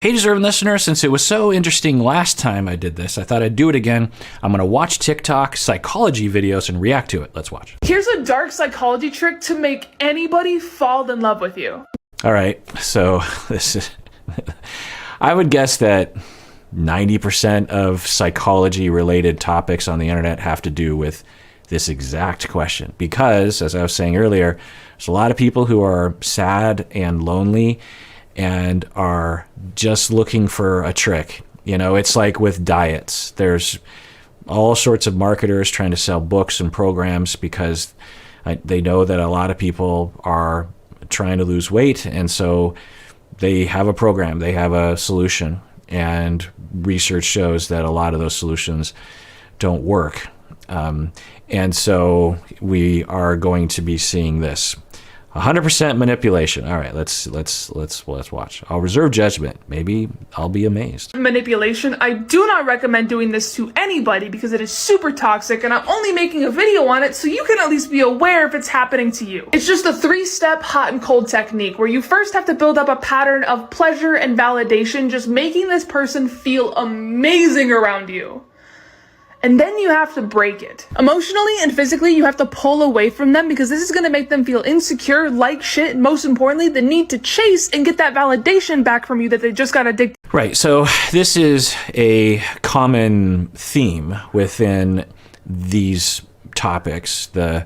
Hey, deserving listener, since it was so interesting last time I did this, I thought I'd do it again. I'm going to watch TikTok psychology videos and react to it. Let's watch. Here's a dark psychology trick to make anybody fall in love with you. All right, so this is... I would guess that 90% of psychology-related topics on the internet have to do with this exact question. Because, as I was saying earlier, there's a lot of people who are sad and lonely and are just looking for a trick. You know, it's like with diets. There's all sorts of marketers trying to sell books and programs because they know that a lot of people are trying to lose weight, and so they have a program, they have a solution, and research shows that a lot of those solutions don't work. And so we are going to be seeing this. 100% manipulation. All right, let's watch. I'll reserve judgment. Maybe I'll be amazed. Manipulation. I do not recommend doing this to anybody because it is super toxic, and I'm only making a video on it so you can at least be aware if it's happening to you. It's just a 3-step hot and cold technique where you first have to build up a pattern of pleasure and validation, just making this person feel amazing around you. And then you have to break it. Emotionally and physically, you have to pull away from them because this is going to make them feel insecure, like shit, and most importantly, the need to chase and get that validation back from you that they just got addicted. Right, so this is a common theme within these topics, the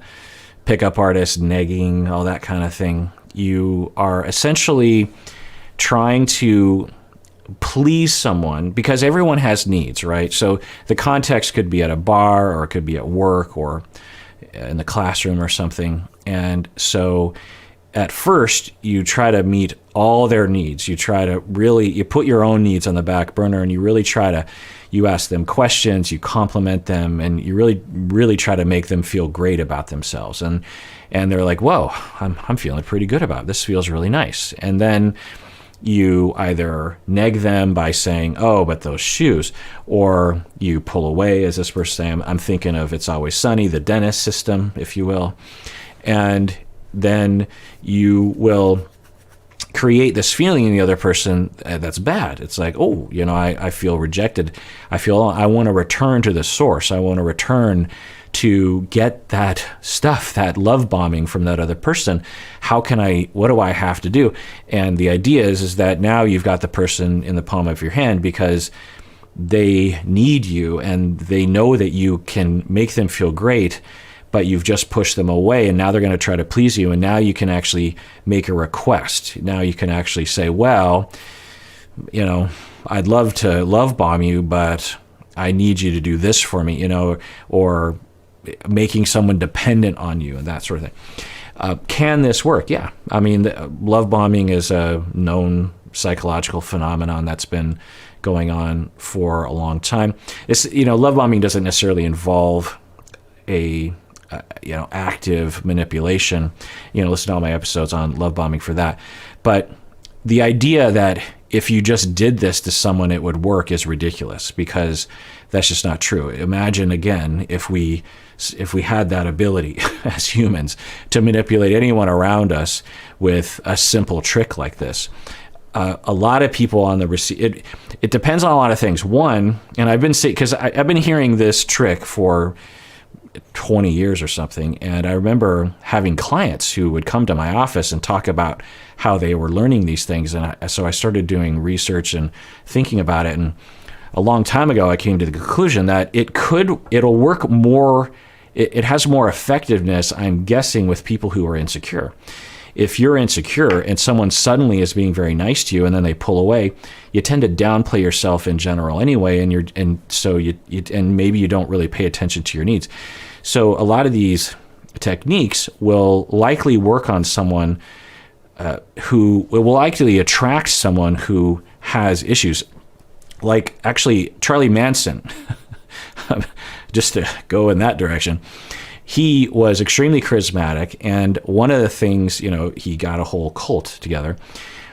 pickup artist, negging, all that kind of thing. You are essentially trying to please someone because everyone has needs, right? So the context could be at a bar, or it could be at work, or in the classroom or something. And so at first you try to meet all their needs. You put your own needs on the back burner, and you ask them questions, you compliment them, and you really try to make them feel great about themselves. And they're like, whoa, I'm feeling pretty good about it. This feels really nice. And then you either neg them by saying, oh, but those shoes, or you pull away, as this person saying, I'm thinking of It's Always Sunny, the dentist system, if you will. And then you will create this feeling in the other person that's bad. It's like, oh, I feel rejected. I want to return to the source. I want to return to get that stuff, that love bombing from that other person. What do I have to do? And the idea is that now you've got the person in the palm of your hand because they need you and they know that you can make them feel great, but you've just pushed them away, and now they're going to try to please you, and now you can actually make a request. Now you can actually say, well, I'd love to love bomb you, but I need you to do this for me, or making someone dependent on you and that sort of thing. Can this work? Yeah. I mean, love bombing is a known psychological phenomenon that's been going on for a long time. Love bombing doesn't necessarily involve active manipulation. Listen to all my episodes on love bombing for that. But the idea that if you just did this to someone, it would work is ridiculous, because that's just not true. Imagine, again, if we had that ability as humans to manipulate anyone around us with a simple trick like this. A lot of people on the it depends on a lot of things. One, and I've been hearing this trick for 20 years or something, and I remember having clients who would come to my office and talk about how they were learning these things, and so I started doing research and thinking about it, and a long time ago I came to the conclusion that it'll work more, it has more effectiveness, I'm guessing, with people who are insecure. If you're insecure and someone suddenly is being very nice to you and then they pull away, you tend to downplay yourself in general anyway, and maybe you don't really pay attention to your needs. So a lot of these techniques will likely work on someone who will likely attract someone who has issues. Like, actually, Charlie Manson, just to go in that direction, he was extremely charismatic, and one of the things, he got a whole cult together.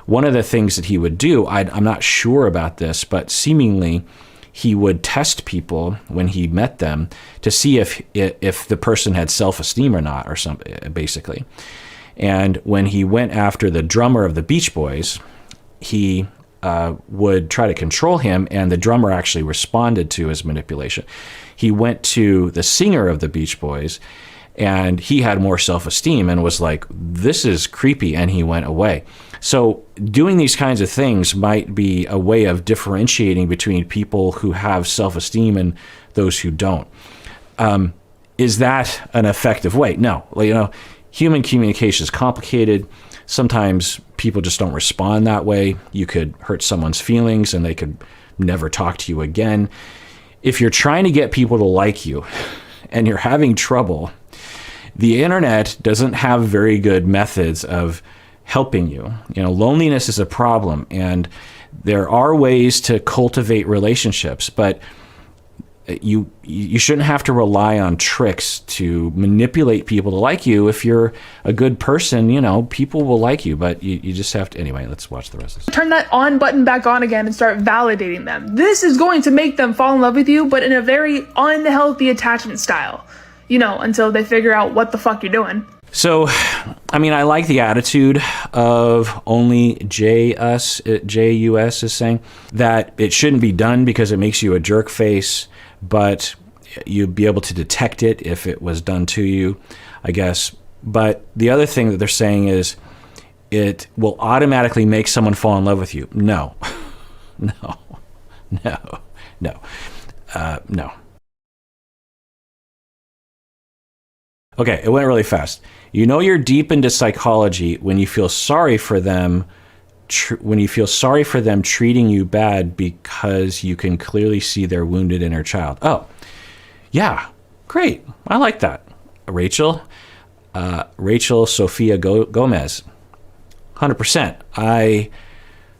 One of the things that he would do, I'm not sure about this, but seemingly he would test people when he met them to see if the person had self-esteem or not, or something, basically. And when he went after the drummer of the Beach Boys, he would try to control him, and the drummer actually responded to his manipulation. He went to the singer of the Beach Boys, and he had more self-esteem and was like, this is creepy, and he went away. So doing these kinds of things might be a way of differentiating between people who have self-esteem and those who don't. Is that an effective way? No. Human communication is complicated. Sometimes people just don't respond that way. You could hurt someone's feelings and they could never talk to you again. If you're trying to get people to like you and you're having trouble, the internet doesn't have very good methods of helping you. Loneliness is a problem, and there are ways to cultivate relationships, but you shouldn't have to rely on tricks to manipulate people to like you. If you're a good person, people will like you, but you just have to. Anyway, let's watch the rest of this. Turn that on button back on again and start validating them. This is going to make them fall in love with you, but in a very unhealthy attachment style, until they figure out what the fuck you're doing. So, I like the attitude of only JUS is saying that it shouldn't be done because it makes you a jerk face, but you'd be able to detect it if it was done to you, I guess. But the other thing that they're saying is it will automatically make someone fall in love with you. No, no. Okay, it went really fast. You're deep into psychology when you feel sorry for them treating you bad because you can clearly see their wounded inner child. Oh, yeah, great. I like that. Rachel Sophia Gomez, 100%. I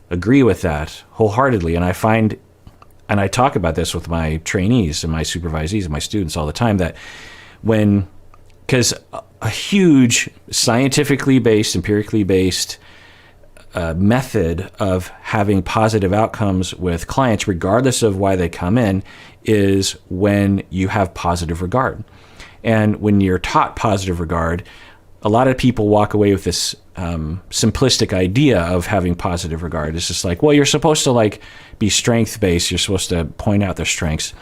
agree with that wholeheartedly, and I talk about this with my trainees and my supervisees and my students all the time, that because a huge scientifically based, empirically based method of having positive outcomes with clients, regardless of why they come in, is when you have positive regard. And when you're taught positive regard, a lot of people walk away with this simplistic idea of having positive regard. It's just like, well, you're supposed to be strength-based. You're supposed to point out their strengths.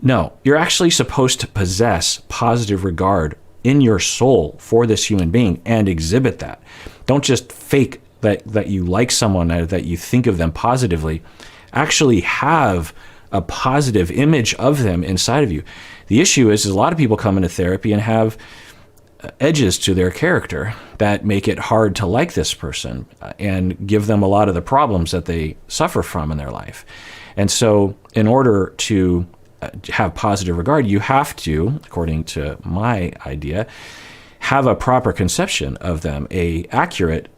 No, you're actually supposed to possess positive regard in your soul for this human being and exhibit that. Don't just fake that you like someone, that you think of them positively. Actually have a positive image of them inside of you. The issue is a lot of people come into therapy and have edges to their character that make it hard to like this person and give them a lot of the problems that they suffer from in their life. And so in order to have positive regard, you have to, according to my idea, have a proper conception of them, a accurate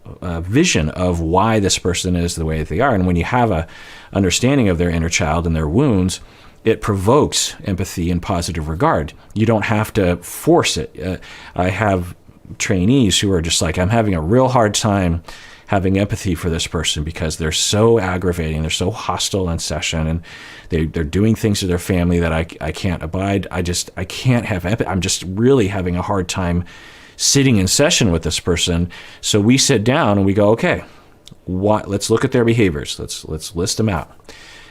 vision of why this person is the way that they are. And when you have a understanding of their inner child and their wounds, it provokes empathy and positive regard. You don't have to force it. I have trainees who are just like, I'm having a real hard time having empathy for this person because they're so aggravating, they're so hostile in session, and they're doing things to their family that I can't abide. I can't have empathy. I'm just really having a hard time sitting in session with this person. So we sit down and we go, okay, let's look at their behaviors. Let's list them out.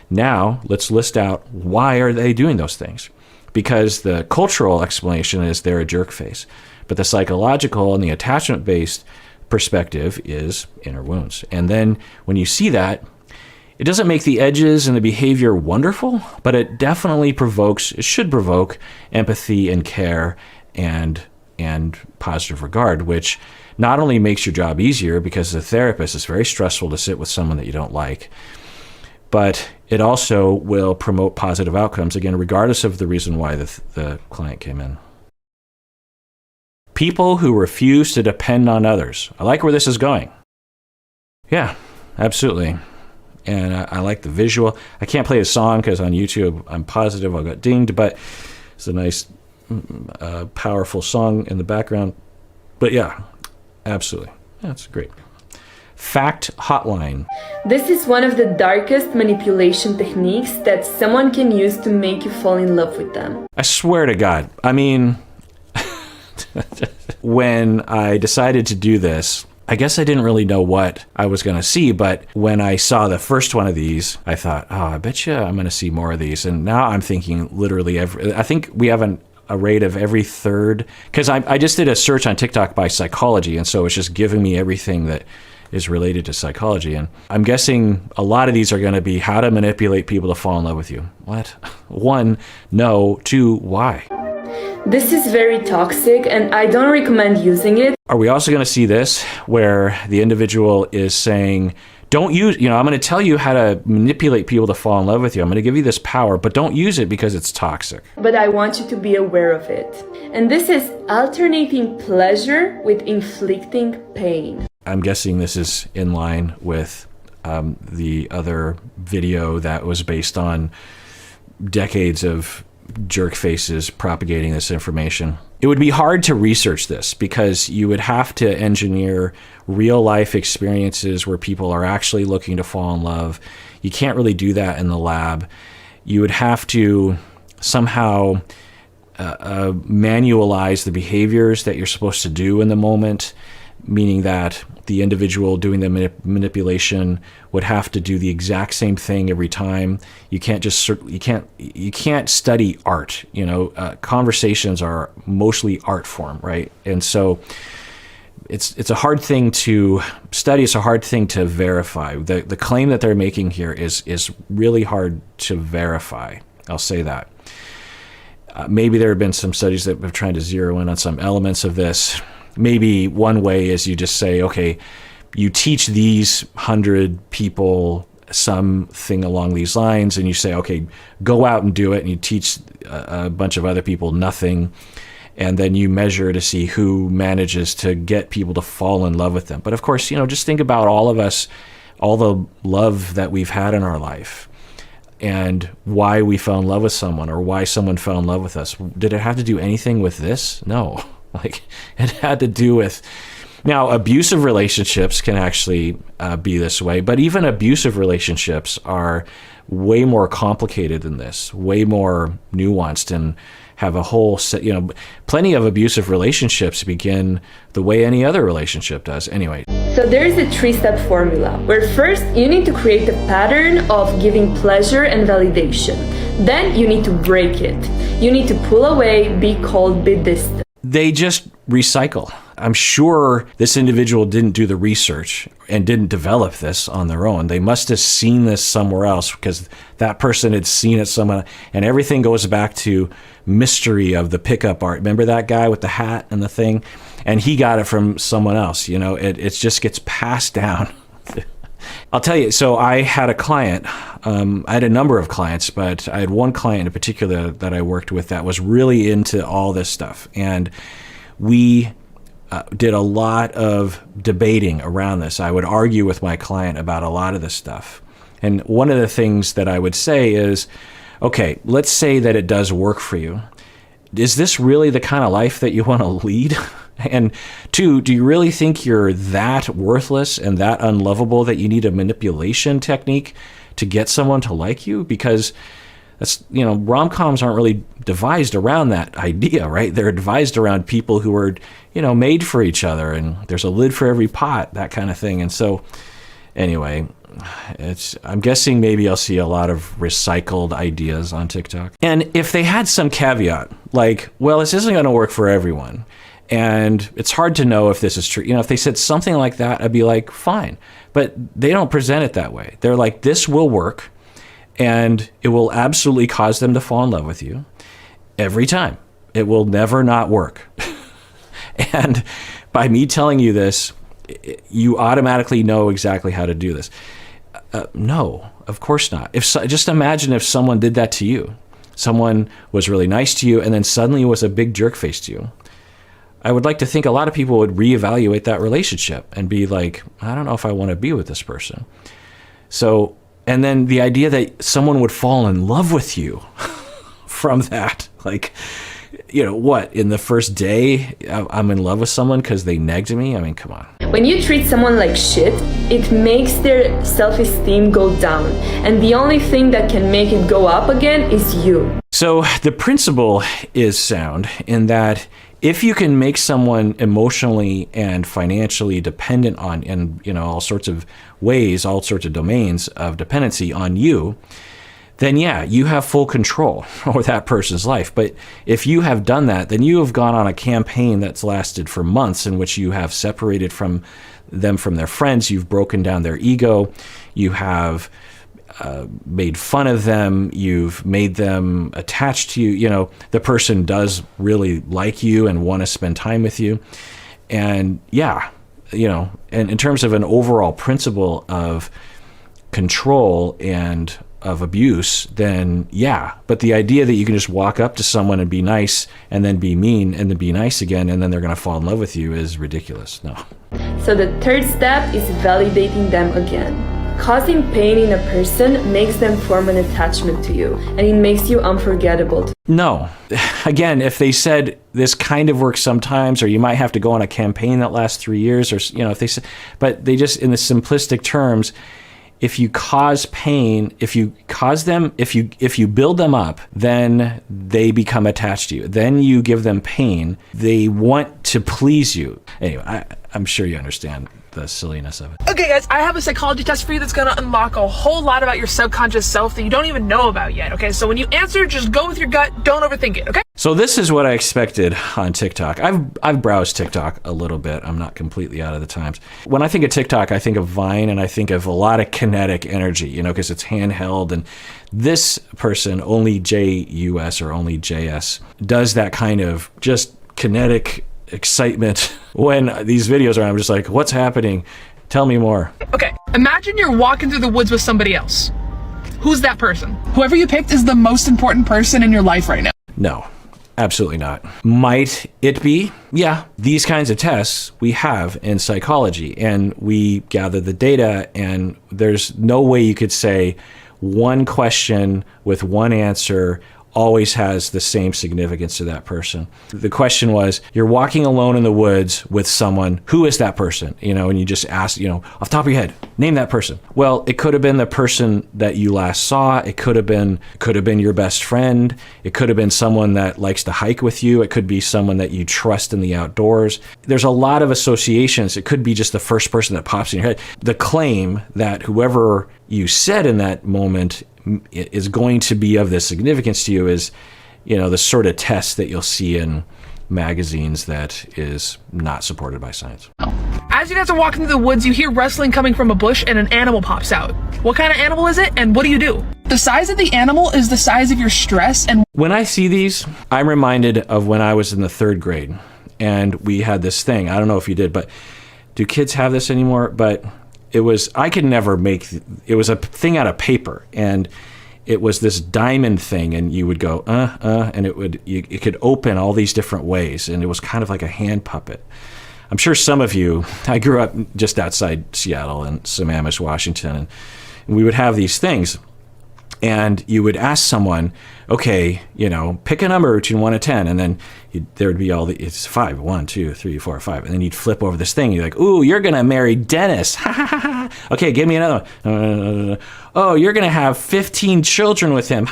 Now let's list out why are they doing those things? Because the cultural explanation is they're a jerk face, but the psychological and the attachment-based perspective is inner wounds. And then when you see that, it doesn't make the edges and the behavior wonderful, but it definitely should provoke empathy and care and positive regard, which not only makes your job easier because as a therapist, it's very stressful to sit with someone that you don't like, but it also will promote positive outcomes, again, regardless of the reason why the client came in. People who refuse to depend on others. I like where this is going. Yeah, absolutely. And I like the visual. I can't play a song because on YouTube, I'm positive I'll get dinged, but it's a nice, powerful song in the background. But yeah, absolutely. That's great. Fact Hotline. This is one of the darkest manipulation techniques that someone can use to make you fall in love with them. I swear to God. I mean, when I decided to do this, I guess I didn't really know what I was going to see, but when I saw the first one of these, I thought, oh, I bet you I'm going to see more of these. And now I'm thinking literally I think we have a rate of every third, because I just did a search on TikTok by psychology, and so it's just giving me everything that is related to psychology. And I'm guessing a lot of these are going to be how to manipulate people to fall in love with you. What? 1, no. 2, why? This is very toxic and I don't recommend using it. Are we also going to see this where the individual is saying, don't use, I'm going to tell you how to manipulate people to fall in love with you. I'm going to give you this power, but don't use it because it's toxic. But I want you to be aware of it. And this is alternating pleasure with inflicting pain. I'm guessing this is in line with the other video that was based on decades of jerk faces propagating this information. It would be hard to research this because you would have to engineer real life experiences where people are actually looking to fall in love. You can't really do that in the lab. You would have to somehow manualize the behaviors that you're supposed to do in the moment, meaning that the individual doing the manipulation would have to do the exact same thing every time. You can't study art. Conversations are mostly art form, right? And so it's a hard thing to study. It's a hard thing to verify. The claim that they're making here is really hard to verify. I'll say that. Maybe there have been some studies that have tried to zero in on some elements of this. Maybe one way is you just say, okay, you teach these 100 people something along these lines, and you say, okay, go out and do it, and you teach a bunch of other people nothing, and then you measure to see who manages to get people to fall in love with them. But of course, just think about all of us, all the love that we've had in our life, and why we fell in love with someone, or why someone fell in love with us. Did it have to do anything with this? No. It had to do with, now abusive relationships can actually be this way, but even abusive relationships are way more complicated than this, way more nuanced, and have a whole set, plenty of abusive relationships begin the way any other relationship does. Anyway. So there is a 3-step formula where first you need to create a pattern of giving pleasure and validation. Then you need to break it. You need to pull away, be cold, be distant. They just recycle. I'm sure this individual didn't do the research and didn't develop this on their own. They must have seen this somewhere else because that person had seen it somewhere. And everything goes back to mystery of the pickup art. Remember that guy with the hat and the thing? And he got it from someone else. It just gets passed down. I'll tell you, so I had a client, I had a number of clients, but I had one client in particular that I worked with that was really into all this stuff. And we did a lot of debating around this. I would argue with my client about a lot of this stuff. And one of the things that I would say is, okay, let's say that it does work for you. Is this really the kind of life that you want to lead? And 2, do you really think you're that worthless and that unlovable that you need a manipulation technique to get someone to like you? Because that's, rom-coms aren't really devised around that idea, right? They're devised around people who are, made for each other, and there's a lid for every pot, that kind of thing. And so anyway, I'm guessing maybe I'll see a lot of recycled ideas on TikTok. And if they had some caveat, like, well, this isn't going to work for everyone, and it's hard to know if this is true. If they said something like that, I'd be like, fine. But they don't present it that way. They're like, this will work, and it will absolutely cause them to fall in love with you every time. It will never not work. And by me telling you this, you automatically know exactly how to do this. No, of course not. Just imagine if someone did that to you. Someone was really nice to you, and then suddenly was a big jerk face to you. I would like to think a lot of people would reevaluate that relationship and be like, I don't know if I want to be with this person. So, and then the idea that someone would fall in love with you from that, like, what, in the first day I'm in love with someone because they negged me? I mean, come on. When you treat someone like shit, it makes their self-esteem go down. And the only thing that can make it go up again is you. So the principle is sound in that if you can make someone emotionally and financially dependent on, in all sorts of ways, all sorts of domains of dependency on you, then yeah, you have full control over that person's life. But if you have done that, then you have gone on a campaign that's lasted for months in which you have separated from them from their friends, you've broken down their ego, you have made fun of them, you've made them attached to you. The person does really like you and want to spend time with you. And yeah, and in terms of an overall principle of control and of abuse, then yeah. But the idea that you can just walk up to someone and be nice and then be mean and then be nice again and then they're going to fall in love with you is ridiculous. No. So the third step is validating them again. Causing pain in a person makes them form an attachment to you, and it makes you unforgettable. No. Again, if they said this kind of works sometimes, or you might have to go on a campaign that lasts 3 years, or if they said, but they just, in the simplistic terms, if you cause pain, if you build them up, then they become attached to you. Then you give them pain. They want to please you. Anyway, I'm sure you understand the silliness of it. Okay guys, I have a psychology test for you that's gonna unlock a whole lot about your subconscious self that you don't even know about yet, okay? So when you answer, just go with your gut, don't overthink it, okay? So this is what I expected on TikTok. I've browsed TikTok a little bit. I'm not completely out of the times. When I think of TikTok, I think of Vine, and I think of a lot of kinetic energy, because it's handheld. And this person, Only JUS or Only JS, does that kind of just kinetic excitement when these videos are on. I'm just like, what's happening? Tell me more. Okay, imagine you're walking through the woods with somebody else. Who's that person? Whoever you picked is the most important person in your life right now. No, absolutely not. Might it be? Yeah, these kinds of tests we have in psychology, and we gather the data, and there's no way you could say one question with one answer always has the same significance to that person. The question was, you're walking alone in the woods with someone, who is that person? And you just ask, off the top of your head, name that person. Well, it could have been the person that you last saw. It could have been your best friend. It could have been someone that likes to hike with you. It could be someone that you trust in the outdoors. There's a lot of associations. It could be just the first person that pops in your head. The claim that whoever you said in that moment is going to be of this significance to you is, the sort of test that you'll see in magazines that is not supported by science. As you guys are walking through the woods, you hear rustling coming from a bush and an animal pops out. What kind of animal is it, and what do? The size of the animal is the size of your stress. And when I see these, I'm reminded of when I was in the 3rd grade and we had this thing. I don't know if you did, but do kids have this anymore? But it was a thing out of paper, and it was this diamond thing, and you would go, and it could open all these different ways, and it was kind of like a hand puppet. I'm sure some of you, I grew up just outside Seattle in Sammamish, Washington, and we would have these things, and you would ask someone, okay, pick a number between 1 and 10, and then there would be it's 5, 1, 2, 3, 4, 5, and then you'd flip over this thing, and you're like, ooh, you're gonna marry Dennis. Okay, give me another one. Oh, you're gonna have 15 children with him.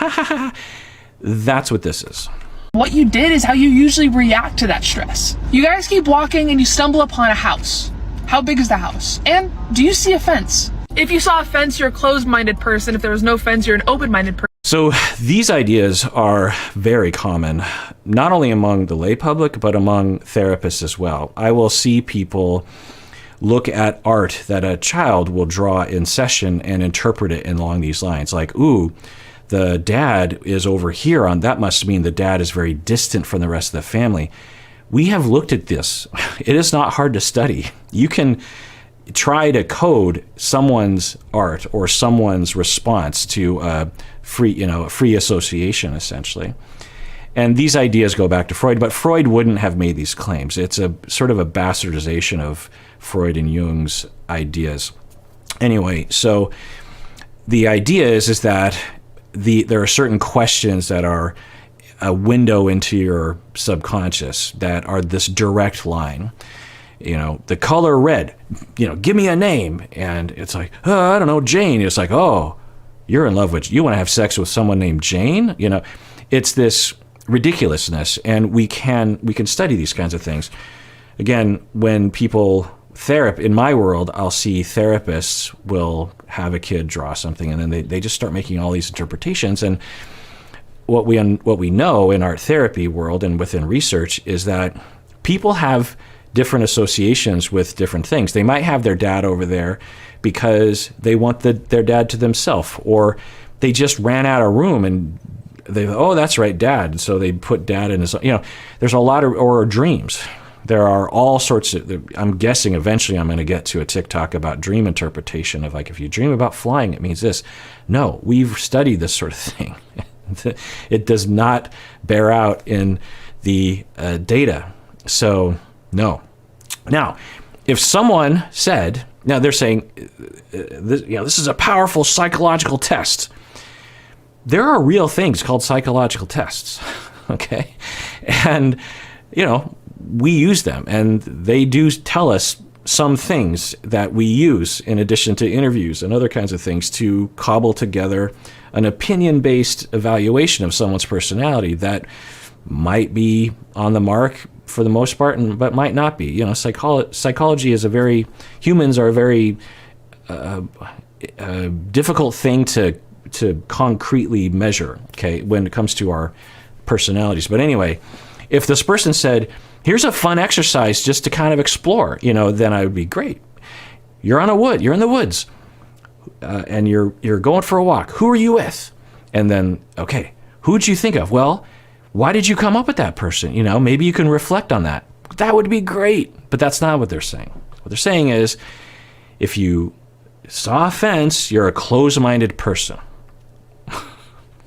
That's what this is. What you did is how you usually react to that stress. You guys keep walking and you stumble upon a house. How big is the house? And do you see a fence? If you saw a fence, you're a closed-minded person. If there was no fence, you're an open-minded person. So these ideas are very common, not only among the lay public, but among therapists as well. I will see people look at art that a child will draw in session and interpret it along these lines. Like, ooh, the dad is over here that must mean the dad is very distant from the rest of the family. We have looked at this. It is not hard to study. You can try to code someone's art or someone's response to a free association, essentially. And these ideas go back to Freud, but Freud wouldn't have made these claims. It's a sort of a bastardization of Freud and Jung's ideas. Anyway, so the idea is that there are certain questions that are a window into your subconscious that are this direct line. The color red, give me a name. And it's like, I don't know, Jane. It's like, oh, you're in love with, you want to have sex with someone named Jane? It's this ridiculousness, and we can study these kinds of things. Again, when people in my world, I'll see therapists will have a kid draw something, and then they just start making all these interpretations. And what we know in art therapy world and within research is that people have different associations with different things. They might have their dad over there because they want their dad to themselves, or they just ran out of room and that's right, dad. So they put dad in his, there's a lot of, or dreams. There are all sorts of, I'm guessing eventually I'm going to get to a TikTok about dream interpretation of like, if you dream about flying, it means this. No, we've studied this sort of thing. It does not bear out in the data. So no. Now, if someone said, now they're saying, this is a powerful psychological test. There are real things called psychological tests, okay? And, we use them, and they do tell us some things that we use in addition to interviews and other kinds of things to cobble together an opinion-based evaluation of someone's personality that might be on the mark for the most part, but might not be. Psychology is humans are a very difficult thing to concretely measure, okay, when it comes to our personalities. But anyway, if this person said, here's a fun exercise just to kind of explore, then I would be great. You're in the woods, and you're going for a walk. Who are you with? And then, okay, who'd you think of? Well, why did you come up with that person? Maybe you can reflect on that. That would be great. But that's not what they're saying. What they're saying is, if you saw a fence, you're a closed-minded person.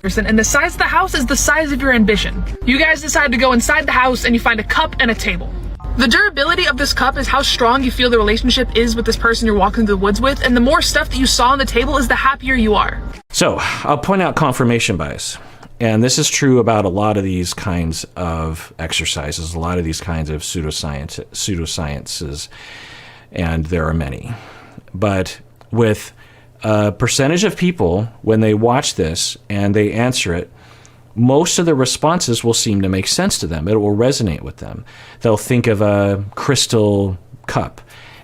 And the size of the house is the size of your ambition. You guys decide to go inside the house and you find a cup and a table. The durability of this cup is how strong you feel the relationship is with this person you're walking through the woods with, and the more stuff that you saw on the table is the happier you are. So I'll point out confirmation bias. And this is true about a lot of these kinds of exercises, a lot of these kinds of pseudosciences, and there are many. But with a percentage of people, when they watch this and they answer it, most of the responses will seem to make sense to them. It will resonate with them. They'll think of a crystal cup,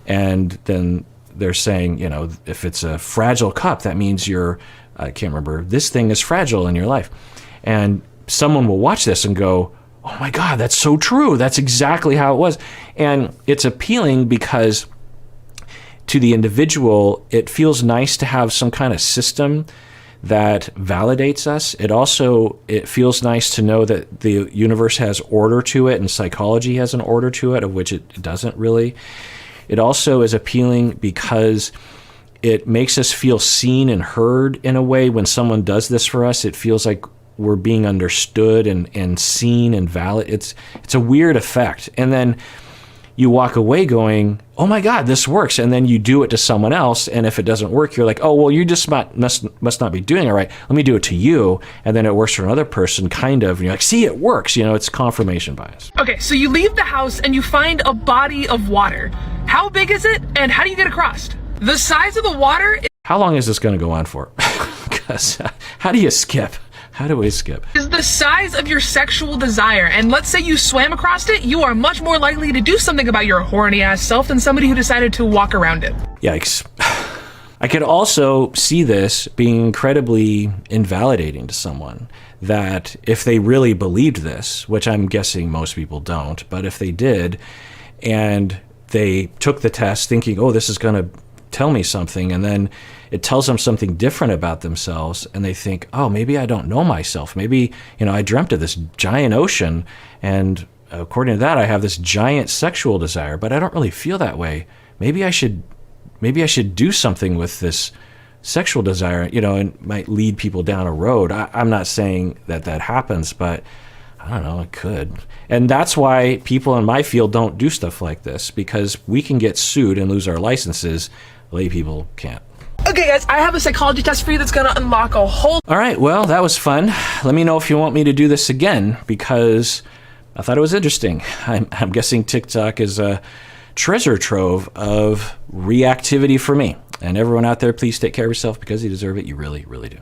and then they're saying, if it's a fragile cup, that means I can't remember, this thing is fragile in your life. And someone will watch this and go, oh my God, that's so true. That's exactly how it was. And it's appealing because to the individual, it feels nice to have some kind of system that validates us. It feels nice to know that the universe has order to it and psychology has an order to it, of which it doesn't really. It also is appealing because it makes us feel seen and heard in a way. When someone does this for us, it feels like we're being understood and seen and valid. It's a weird effect. And then you walk away going, oh my God, this works. And then you do it to someone else. And if it doesn't work, you're like, oh, well, you just must not be doing it right. Let me do it to you. And then it works for another person, kind of. And you're like, see, it works. It's confirmation bias. Okay, so you leave the house and you find a body of water. How big is it? And how do you get across? The size of the water. How long is this going to go on for? Because how do you skip? How do we skip? Is the size of your sexual desire. And let's say you swam across it, you are much more likely to do something about your horny ass self than somebody who decided to walk around it. Yikes. I could also see this being incredibly invalidating to someone, that if they really believed this, which I'm guessing most people don't, but if they did, and they took the test thinking, oh, this is going to tell me something, and then it tells them something different about themselves, and they think, oh, maybe I don't know myself. Maybe, I dreamt of this giant ocean, and according to that, I have this giant sexual desire, but I don't really feel that way. Maybe I should do something with this sexual desire, and might lead people down a road. I'm not saying that happens, but I don't know, it could. And that's why people in my field don't do stuff like this, because we can get sued and lose our licenses. Lay people can't. Okay, guys, I have a psychology test for you that's going to unlock a whole... All right, well, that was fun. Let me know if you want me to do this again, because I thought it was interesting. I'm guessing TikTok is a treasure trove of reactivity for me. And everyone out there, please take care of yourself, because you deserve it. You really, really do.